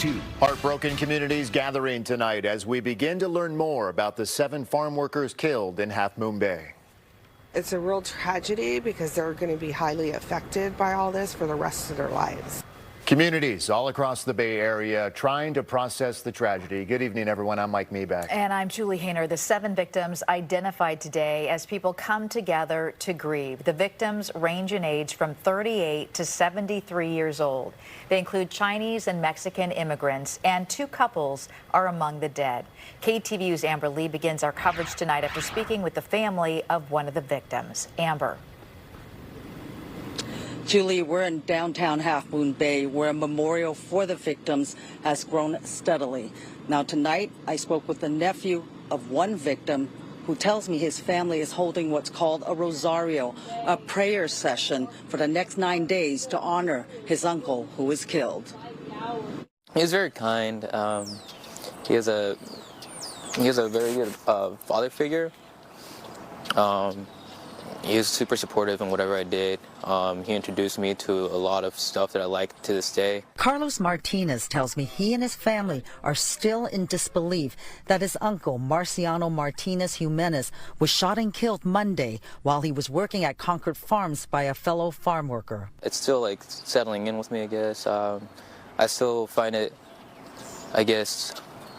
too. Heartbroken communities gathering tonight as we begin to learn more about the 7 farm workers killed in Half Moon Bay. It's a real tragedy because they're going to be highly affected by all this for the rest of their lives. Communities all across the Bay Area trying to process the tragedy. Good evening, everyone. I'm Mike Meeback. And I'm Julie Hayner. The 7 victims identified today as people come together to grieve. The victims range in age from 38 to 73 years old. They include Chinese and Mexican immigrants, and 2 couples are among the dead. KTVU's Amber Lee begins our coverage tonight after speaking with the family of one of the victims. Amber. Julie, we're in downtown Half Moon Bay, where a memorial for the victims has grown steadily. Now, tonight, I spoke with the nephew of one victim who tells me his family is holding what's called a rosario, a prayer session for the next 9 days to honor his uncle who was killed. He's very kind. He has a very good father figure. He was super supportive in whatever I did. He introduced me to a lot of stuff that I like to this day. Carlos Martinez tells me he and his family are still in disbelief that his uncle, Marciano Martinez Jimenez, was shot and killed Monday while he was working at Concord Farms by a fellow farm worker. It's still like settling in with me, I guess. I still find it, I guess,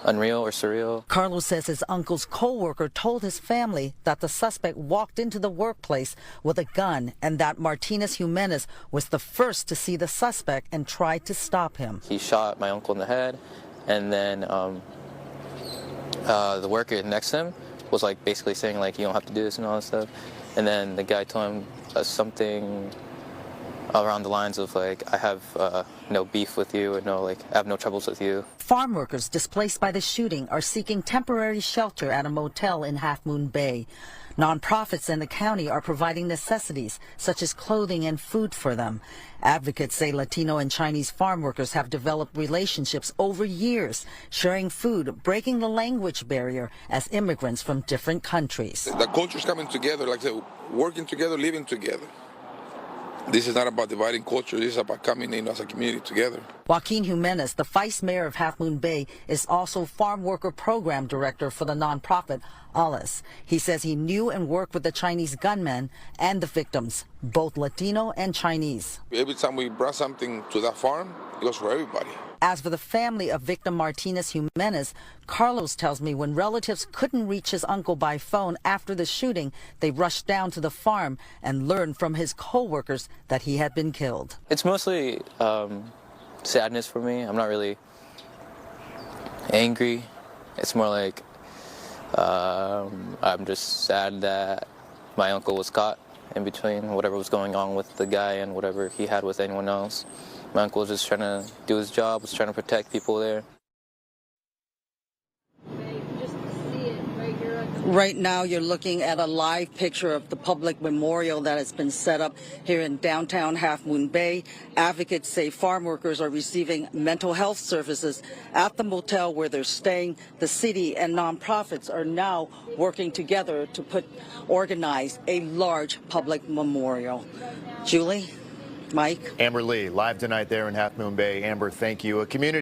unreal or surreal. Carlos says his uncle's co-worker told his family that the suspect walked into the workplace with a gun and that Martinez Jimenez was the first to see the suspect and tried to stop him. He shot my uncle in the head, and then the worker next to him was like basically saying like, you don't have to do this and all that stuff. And then the guy told him something around the lines of like, I have no beef with you, and I have no troubles with you. Farm workers displaced by the shooting are seeking temporary shelter at a motel in Half Moon Bay. Nonprofits in the county are providing necessities such as clothing and food for them. Advocates say Latino and Chinese farm workers have developed relationships over years, sharing food, breaking the language barrier as immigrants from different countries. The culture's coming together, like they're working together, living together. This is not about dividing culture. This is about coming in as a community together. Joaquin Jimenez, the vice mayor of Half Moon Bay, is also farm worker program director for the nonprofit Alice. He says he knew and worked with the Chinese gunmen and the victims, both Latino and Chinese. Every time we brought something to that farm, it was for everybody. As for the family of victim Martinez Jimenez, Carlos tells me when relatives couldn't reach his uncle by phone after the shooting, they rushed down to the farm and learned from his co-workers that he had been killed. It's mostly sadness for me. I'm not really angry. It's more like I'm just sad that my uncle was caught in between whatever was going on with the guy and whatever he had with anyone else. My uncle was just trying to do his job, was trying to protect people there. Right now, you're looking at a live picture of the public memorial that has been set up here in downtown Half Moon Bay. Advocates say farm workers are receiving mental health services at the motel where they're staying. The city and nonprofits are now working together to organize a large public memorial. Julie, Mike. Amber Lee, live tonight there in Half Moon Bay. Amber, thank you. A community